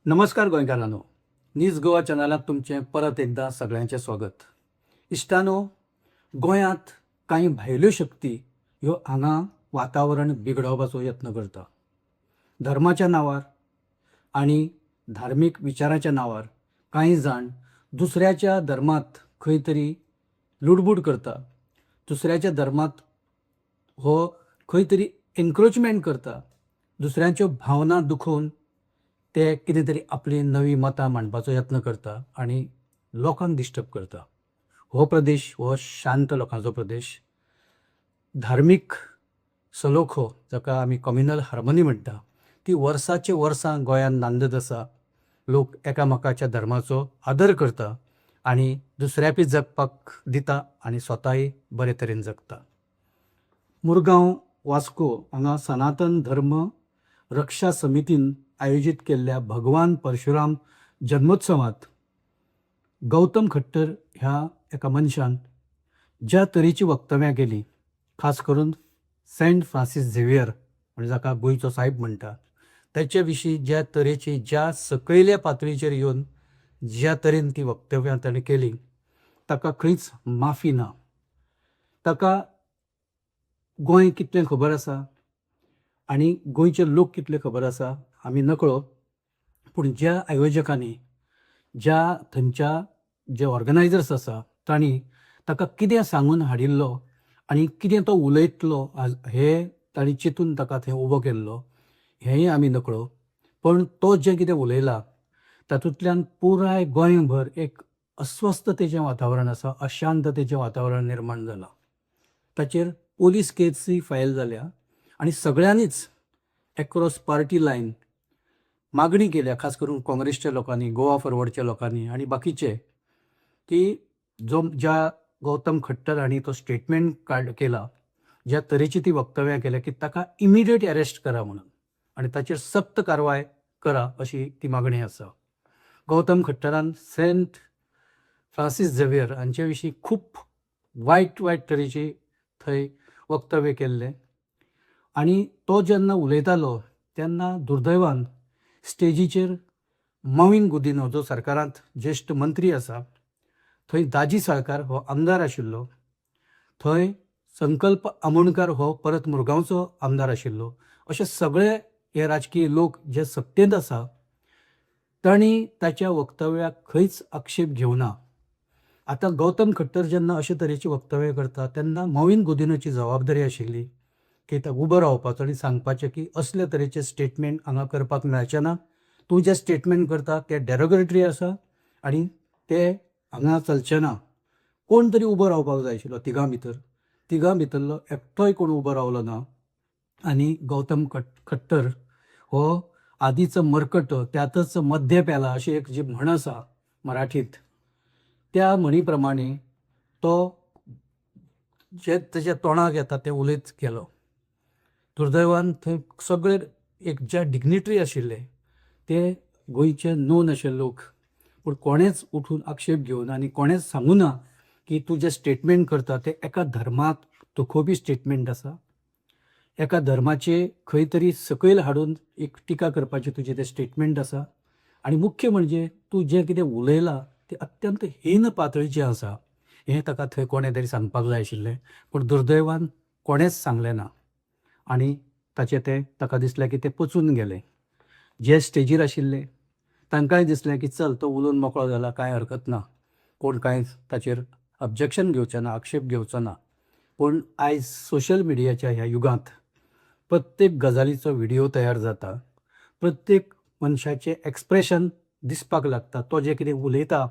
नमस्कार गोंयकारांनो. न्यूज गोवा चॅनलात तुमचें परत एकदा सगळ्यांचें स्वागत. इश्टानो, गोंयांत कांय भायल्यो शक्ती ह्यो हांगा वातावरण बिगडोवपाचो यत्न करता. धर्माच्या नांवार आनी धार्मीक विचाराच्या नांवार कांय जाण दुसऱ्याच्या धर्मांत खंय तरी लुडबूड करता. दुसऱ्याच्या धर्मांत हो खंय तरी एन्क्रोचमेंट करता. दुसऱ्यांच्यो भावना दुखोवन ते कितें तरी आपली नवी मतां मांडपाचो यत्न करता आनी लोकांक डिस्टर्ब करता. हो प्रदेश हो शांत लोकांचो प्रदेश. धार्मीक सलोखो जाका आमी कम्युनल हार्मनी म्हणटा ती वर्साचे वर्सां गोंयांत नांदत आसा. लोक एकामेकाच्या धर्माचो आदर करता आनी दुसऱ्याकय जगपाक दिता आनी स्वताय बरे तरेन जगता. मुरगांव, वास्को हांगा सनातन धर्म रक्षा समितीन आयोजीत केल्ल्या भगवान परशुराम जन्मोत्सवांत गौतम खट्टर ह्या एका मनशान ज्या तरेची वक्तव्यां केली, खास करून सेंट फ्रांसीस झेवियर म्हणजे जाका गोंयचो सायब म्हणटा, त्याचे विशीं ज्या तरेची ज्या सकयल्या पातळीचेर येवन ज्या तरेन ती वक्तव्यां ताणें केली ताका खंयच माफी ना. ताका गोंय कितलें खबर आसा आनी गोंयचे लोक कितले खबर आसा आमी नकळो, पूण ज्या आयोजकांनी ज्या थंयच्या जे ऑर्गनायजर्स आसा तांणी ताका कितें सांगून हाडिल्लो आनी कितें तो उलयतलो हे तांणी चिंतून ताका थंय उबो केल्लो हेंय आमी नकळो. पण तो जें कितें उलयला तातूंतल्यान पुराय गोंयभर एक अस्वस्थतेचें वातावरण आसा, अशांततेचें वातावरण निर्माण जालां. ताचेर पोलीस केसूय फायल जाल्या आनी सगळ्यांनीच एक्रॉस पार्टी लायन मागणी केल्या, खास करून काँग्रेसच्या लोकांनी, गोवा फॉरवर्डच्या लोकांनी आनी बाकीचे, की ज्या गौतम खट्टर हांणी तो स्टेटमेंट केला, ज्या तरेची ती वक्तव्यां केल्या की ताका इमिडिएट अरेस्ट करा म्हणून आनी ताचेर सक्त कारवाय करा अशी ती मागणी आसा. गौतम खट्टरान सेंट फ्रांसीस झेवियर हांचे विशीं खूब वायट तरेची थंय वक्तव्य केल्लें आनी तो जेन्ना उलयतालो तेन्ना दुर्दैवान स्टेजीचेर मॉविन गुदिन्हो जो सरकारांत ज्येश्ठ मंत्री आसा, थंय दाजी साळकार हो आमदार आशिल्लो, थंय संकल्प आमोणकार हो परत मुरगांवचो आमदार आशिल्लो, अशे सगळे हे राजकीय लोक जे सत्तेंत आसा तांणी ताच्या वक्तव्याक खंयच आक्षेप घेवना. आतां गौतम खट्टर जेन्ना अशे तरेची वक्तव्य करता तेन्ना मॉविन गुदिन्होची जबाबदारी आशिल्ली की ताका उबो रावपाचो आनी सांगपाचें की असले तरेचे स्टेटमेंट हांगा करपाक मेळचें ना. तूं जे स्टेटमेंट करता ते डेरोगेटरी आसा आनी ते हांगा चलचें ना. कोण तरी उबो रावपाक जाय आशिल्लो तिगां भितरलो एकटोय कोण उबो रावलो ना. आनी गौतम खट्टर हो आदीचो मरकटो त्यातच मध्य प्याला अशी एक जी म्हण आसा मराठींत, त्या म्हणी प्रमाणे तो जे तेच्या तोंडाक येता तें उलयत गेलो. दुर्दैवान थंय सगळे एक जे डिग्निटरी आशिल्ले ते गोंयचे नोन अशे लोक, पूण कोणेच उठून आक्षेप घेवना आनी कोणेच सांगूं ना की तूं जे स्टेटमेंट करता ते एका धर्माक दुखोवपी स्टेटमेंट आसा, एका धर्माचे खंय तरी सकयल हाडून एक टिका करपाचें तुजें तें स्टेटमेंट आसा. आनी मुख्य म्हणजे तूं जें कितें उलयलां तें अत्यंत हीन पातळीचें आसा हें ताका थंय कोणें तरी सांगपाक जाय आशिल्लें, पूण दुर्दैवान कोणेंच सांगलें ना. आनी ताका दिसलें की तें पचून गेलें. जे स्टेजीर आशिल्ले तांकांय दिसलें की चल तो उलोवन मोकळो जाला, कांय हरकत ना, कोण कांय ताचेर ऑब्जेक्शन घेवचें ना, आक्षेप घेवचो ना. पूण आयज सोशल मिडियाच्या ह्या युगांत प्रत्येक गजालीचो व्हिडियो तयार जाता, प्रत्येक मनशाचें एक्सप्रेशन दिसपाक लागता, तो जें कितें उलयता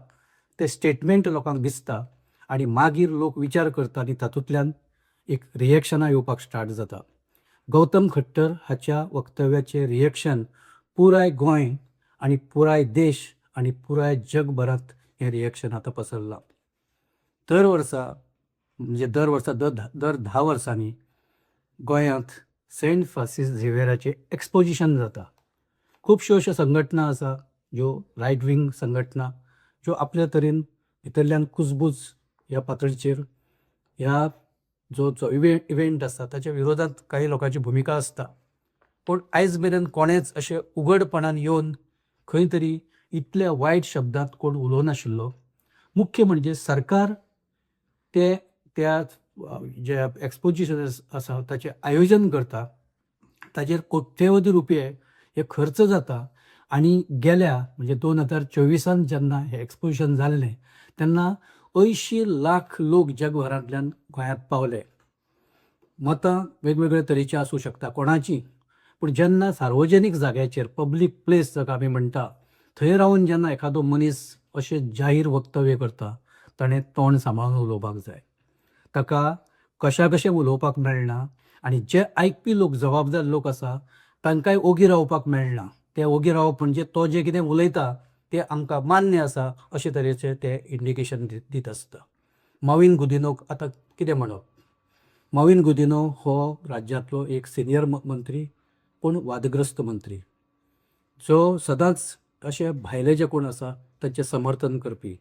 तें स्टेटमेंट लोकांक दिसता आनी मागीर लोक विचार करता आनी तातूंतल्यान एक रिएक्शनां येवपाक स्टार्ट जाता. गौतम खट्टर हाच्या वक्तव्याचें रिएक्शन पुराय गोंय आनी पुराय देश आनी पुराय जगभरांत हें रिएक्शन आतां पसरलां. दर वर्सा दर 10 वर्सांनी गोंयांत सेंट फ्रांसीस झेवियराचें एक्सपोजिशन जाता. खुबश्यो अश्यो संघटना आसा ज्यो रायट विंग संघटना ज्यो आपल्या तरेन भितरल्यान कुजबूज ह्या पातळीचेर ह्या जो इव्हेंट आसा ताच्या विरोधांत काही लोकांची भुमिका आसता. पूण आयज मेरेन कोणेच अशें उघडपणान येवन खंय तरी इतल्या वायट शब्दांत कोण उलोवनाशिल्लो. मुख्य म्हणजे सरकार ते त्या जे एक्सपोजिशन आसा ताचें आयोजन करता, ताचेर कोट्यवधी रुपये हे खर्च जाता आणि गेल्या म्हणजे 2024 जेन्ना हें एक्सपोजिशन जाल्लें तेन्ना 80 लाख लोक जगभरांतल्यान गोंयांत पावले. मतां वेगवेगळे तरेची आसूं शकता कोणाची, पूण जेन्ना सार्वजनीक जाग्याचेर पब्लीक प्लेस जाका आमी म्हणटा थंय रावन जेन्ना एखादो मनीस अशें जाहीर वक्तव्य करता ताणें तोंड सांबाळून उलोवपाक जाय. ताका कशें उलोवपाक मेळना आनी जे आयकपी लोक जबाबदार लोक आसा तांकांय ओगी रावपाक मेळना. ते ओगी रावप म्हणजे तो जें कितें उलयता तें आमकां मान्य आसा अशे तरेचें तें इंडिकेशन दीत आसता. मॉविन गुदिन्होक आतां कितें म्हणप? मॉविन गुदिन्हो हो राज्यांतलो एक सिनियर मंत्री पूण वादग्रस्त मंत्री, जो सदांच अशे भायले जे कोण आसा तांचें समर्थन करपी,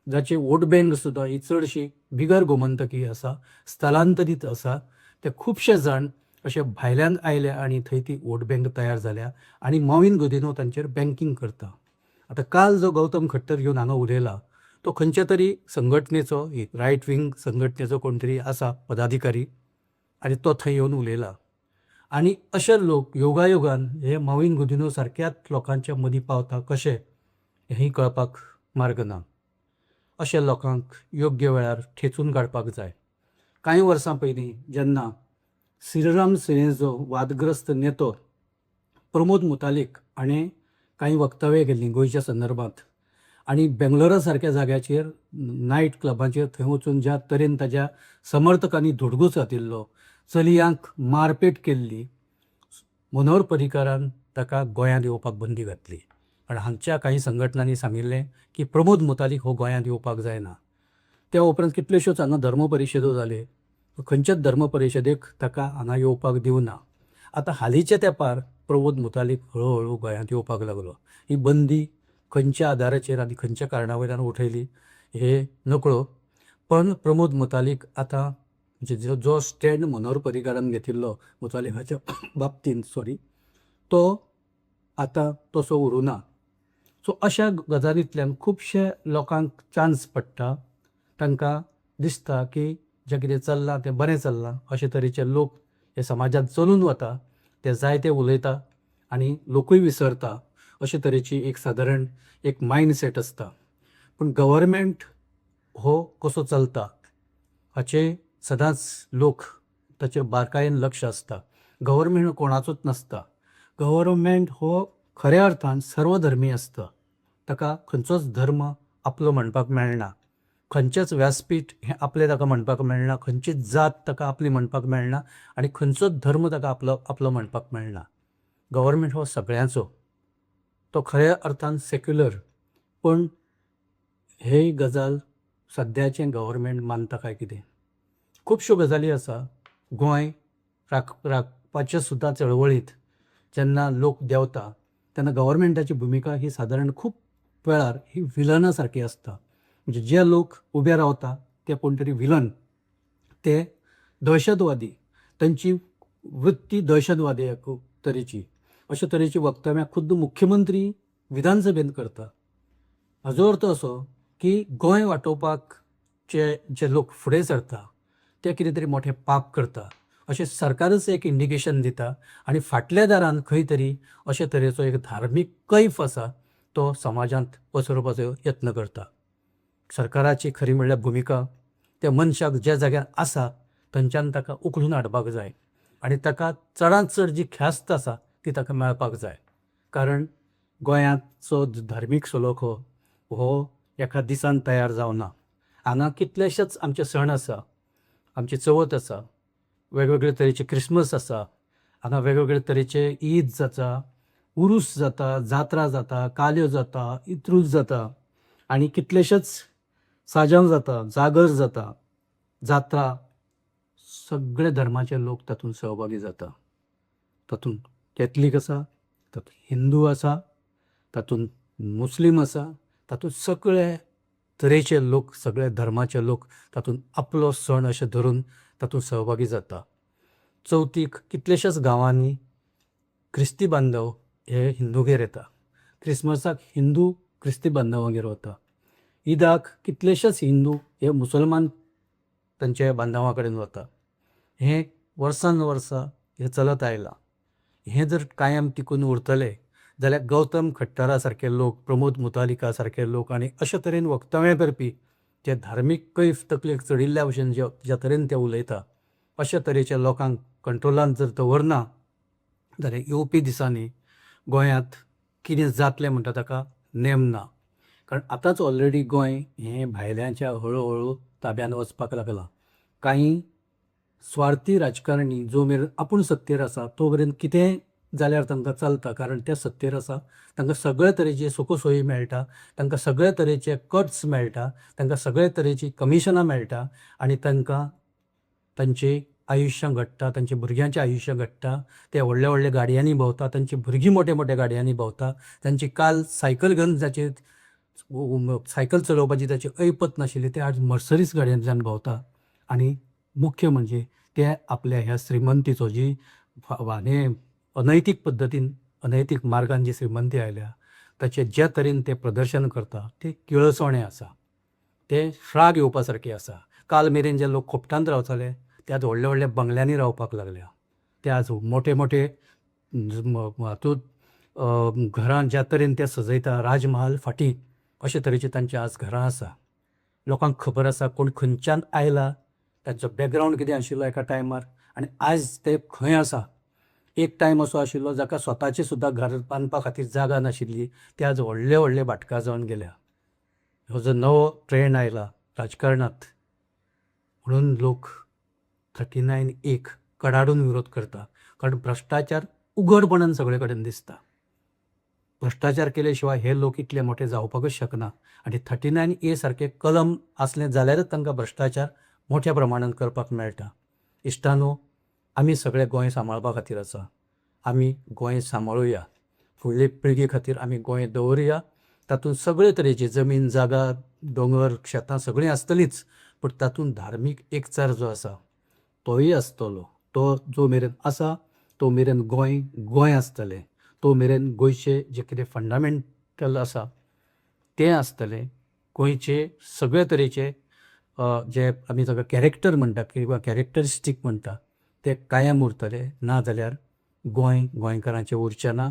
जाची वोट बँक सुद्दां ही चडशी बिगर गोमंतकी आसा, स्थलांतरीत आसा. ते खुबशे जाण अशे भायल्यान आयले आनी थंय ती वोट बँक तयार जाल्या आनी मॉविन गुदिन्हो तांचेर बँकींग करता. आतां काल जो गौतम खट्टर येवन हांगा उलयला तो खंयच्या तरी संघटनेचो रायट विंग संघटनेचो कोण तरी आसा पदाधिकारी आनी तो थंय येवन उलयला. आनी अशे लोक योगायोगान हे मॉविन गुदिन्हो सारक्याच लोकांच्या मदीं पावता कशें हेंय कळपाक मार्ग ना. अशा लोकांक योग्य वेळार ठेचून काडपाक जाय. कांय वर्सां पयलीं जेन्ना श्रीराम सेनेचो वादग्रस्त नेतो प्रमोद मुतालीक हाणें कांय वक्तव्य केल्लीं गोंयच्या संदर्भांत आनी बेंगलोरा सारक्या जाग्याचेर नायट क्लबाचेर थंय वचून ज्या तरेन ताच्या समर्थकांनी धुडगूस घातिल्लो, चलयांक मारपेट केल्ली, मनोहर पर्रीकारान ताका गोंयांत येवपाक बंदी घातली. आनी हांगच्या कांय संघटनांनी सांगिल्लें की प्रमोद मुतालीक हो गोंयांत येवपाक जायना. त्या उपरांत कितल्योश्योच हांगा धर्म परिशदो जाले, खंयच्याच धर्म परिशदेक ताका हांगा येवपाक दिवना. आतां हालींच्या तेंपार प्रमोद मुतालीक हळू गोंयांत येवपाक लागलो. ही बंदी खंयच्या आदाराचेर आनी खंयच्या कारणा वयल्यान उठयली हे नकळो, पण प्रमोद मुतालीक आतां म्हणजे जो स्टँड मनोहर पर्रीकारान घेतिल्लो मुतालिकाच्या बाबतींत तो आतां तसो उरूना. सो अशा गजालींतल्यान खुबशे लोकांक चान्स पडटा, तांकां दिसता की जें कितें चल्लां तें बरें चल्लां. अशे तरेचे लोक हे समाजांत चलून वता, ते जाय ते उलयता आनी लोकूय विसरता. अशे तरेची एक सादारण एक मायंडसेट आसता. पूण गव्हर्मेंट हो कसो चलता हाचे सदांच लोक ताचेर बारकायेन लक्ष आसता. गव्हर्मेंट हो कोणाचोच नासता. गव्हर्मेंट हो खऱ्या अर्थान सर्वधर्मी आसता. ताका खंयचोच धर्म आपलो म्हणपाक मेळना, खंयचेच व्यासपीठ हें आपलें ताका म्हणपाक मेळना, खंयचीच जात ताका आपली म्हणपाक मेळना आनी खंयचोच धर्म ताका आपलो म्हणपाक मेळना. गव्हर्मेंट हो सगळ्यांचो, तो खऱ्या अर्थान सेक्युलर. पण हे गजाल सद्याचें गव्हर्मेंट मानता काय कितें? खुबश्यो गजाली आसा. गोंय राखपाचे सुद्दां चळवळींत जेन्ना लोक देंवता तेन्ना गव्हर्मेंटाची भुमिका ही सादारण खूब वेळार ही विलना सारकी आसता. म्हणजे जे लोक उबे रावता ते कोण तरी विलन, ते दहशतवादी, तांची वृत्ती दहशतवादी तरेची, अशे तरेची वक्तव्यां खुद्द मुख्यमंत्री विधानसभेंत करता. हाजो अर्थ असो की गोंय वांटोवपाक जे लोक फुडें सरता ते कितें तरी मोठें पाप करता अशें सरकारच एक इंडिकेशन दिता. आनी फाटल्या दारान खंय तरी अशे तरेचो एक धार्मीक कैफ आसा तो समाजांत पसरोवपाचो यत्न करता. सरकाराची खरी म्हणल्यार भुमिका त्या मनशाक ज्या जाग्यार आसा थंयच्यान ताका उखलून हाडपाक जाय आनी ताका चडांत चड जी ख्यास्त आसा ती ताका मेळपाक जाय. कारण गोंयांचो धार्मीक सलोखो हो एका दिसान तयार जावना. हांगा कितलेशेच आमचे सण आसा, आमची चवथ आसा, वेगवेगळे तरेचे क्रिसमस आसा, हांगा वेगवेगळे तरेचे ईद जाता, उरूस जाता, जात्रा जाता, काल्यो जाता, इत्रूस जाता आनी कितलेशेच साजांव जाता, जागर जाता, जात्रा. सगळे धर्माचे लोक तातूंत सहभागी जाता. तातूंत कॅथलीक आसा, तातूंत हिंदू आसा, तातूंत मुस्लीम आसा, तातूंत सगळे तरेचे लोक, सगळे धर्माचे लोक तातूंत आपलो सण अशें धरून तातूंत सहभागी जाता. चवथीक कितलेशेच गांवांनी क्रिस्ती बांदव हे हिंदूगेर येता. क्रिसमसाक हिंदू क्रिस्ती बांदवांगेर वता. ईदाक कितलेशेच हिंदू हे मुसलमान तांच्या बांदवा कडेन वता. हें वर्सान वर्सां हें चलत आयलां. हें जर कायम टिकून उरतलें जाल्यार गौतम खट्टरा सारके लोक, प्रमोद मुतालिका सारके लोक आनी अशे तरेन वक्तव्यां करपी जे धार्मीक कैफ तकलेक चडिल्ल्या भशेन ज्या तरेन ते उलयता, अशे तरेच्या लोकांक कंट्रोलांत जर दवरना जाल्यार येवपी दिसांनी गोंयांत कितें जातलें म्हणटा ताका नेम ना. कारण आतांच ऑलरेडी गोंय हें भायल्यांच्या हळू ताब्यान वचपाक लागलां. कांय स्वार्थी राजकारणी जो मेरेन आपूण सत्तेर आसा तो मेरेन कितेंय जाल्यार तांकां चलता. कारण ते सत्तेर आसा, तांकां सगळे तरेचे सुखसोयी मेळटा, तांकां सगळे तरेचे कट्स मेळटा, तांकां सगळे तरेची कमिशनां मेळटा आनी तांकां तांचें आयुश्य घडटा, तांच्या भुरग्यांचें आयुश्य घडटा. ते व्हडल्या व्हडल्या गाडयांनी भोंवता, तांची भुरगीं मोठ्या मोठ्या गाडयांनी भोंवता. तांची काल सायकल घेवन जाचे सायकल चलोवपाची ताची ऐपत नाशिल्ली ते आज मर्सरीस गाडयांतल्यान भोंवता. आनी मुख्य म्हणजे ते आपल्या ह्या श्रीमंतीचो जी हें अनैतीक पद्दतीन अनैतीक मार्गान जी श्रीमंती आयल्या ताचे ज्या तरेन ते प्रदर्शन करता तें किळसवणें आसा. ते श्राग येवपा सारकें आसा. काल मेरेन जे लोक खोपटांत रावताले ते आज व्हडल्या व्हडल्या बंगल्यांनी रावपाक लागल्या. ते आज मोठे मोठे हातूंत घरां ज्या तरेन ते सजयता राजमहाल फाटीं अशे तरेची तांची आज घरां आसा. लोकांक खबर आसा कोण खंयच्यान आयला, तांचो बॅकग्रावंड कितें आशिल्लो एका टायमार आनी आज ते खंय आसा. एक टायम असो आशिल्लो जाका स्वताची सुद्दां घर बांदपा खातीर जागा नाशिल्ली, ते आज व्हडले व्हडले भाटकार जावन गेल्या. हो जो नवो ट्रेंड आयला राजकारणांत म्हणून लोक 39A कडाडून विरोध करता. कारण भ्रश्टाचार उघडपणान सगळे कडेन दिसता. भ्रश्टाचार केले शिवाय हे लोक इतले मोठे जावपाकच शकना. आनी 39A सारके कलम आसले जाल्यारच तांकां भ्रश्टाचार मोठ्या प्रमाणांत करपाक मेळटा. इश्टानो, आमी सगळे गोंय सांबाळपा खातीर आसा. आमी गोंय सांबाळुया. फुडले पिळगे खातीर आमी गोंय दवरुया. तातूंत सगळे तरेची जमीन जागा दोंगर शेतां सगळीं आसतलींच, पूण तातूंत धार्मीक एकचार जो आसा तोय आसतलो. तो जो मेरेन आसा तो मेरेन गोंय गोंय आसतलें. तो मेरेन गोंयचे जे कितें फंडामेंटल आसा तें आसतलें. गोंयचे सगळे तरेचे जे आमी ताका कॅरेक्टर म्हणटा किंवा कॅरेक्टरिस्टीक म्हणटा ते कायम उरतले. ना जाल्यार गोंय गोंयकारांचें उरचें ना.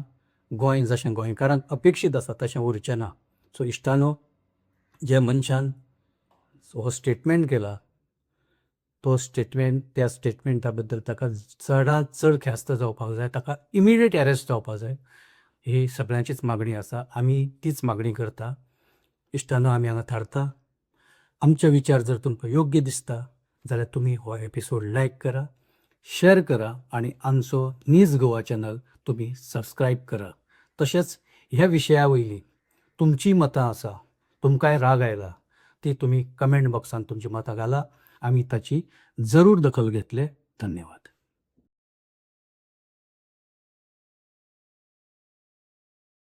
गोंय जशें गोंयकारांक अपेक्षीत आसा तशें उरचें ना. सो इश्टानो, जे मनशान हो स्टेटमेंट केला तो स्टेटमेंट त्या स्टेटमेंटा बद्दल ताका चडांत चड ख्यास्त जावपाक जाय. ताका इमिडिएट अरेस्ट जावपाक जाय. ही सगळ्यांचीच मागणी आसा. आमी तीच मागणी करता. इश्टानो, आमी हांगा थारता. आमचे विचार जर तुमकां योग्य दिसता जाल्यार तुमी हो एपिसोड लायक करा, शेअर करा आनी आमचो न्यूज गोवा चॅनल तुमी सबस्क्रायब करा. तशेंच ह्या विशया वयली तुमची मतां आसा, तुमकांय राग आयला, ती तुमी कमेंट बॉक्सान तुमची मतां घाला. आमी ताची जरूर दखल घेतले. धन्यवाद.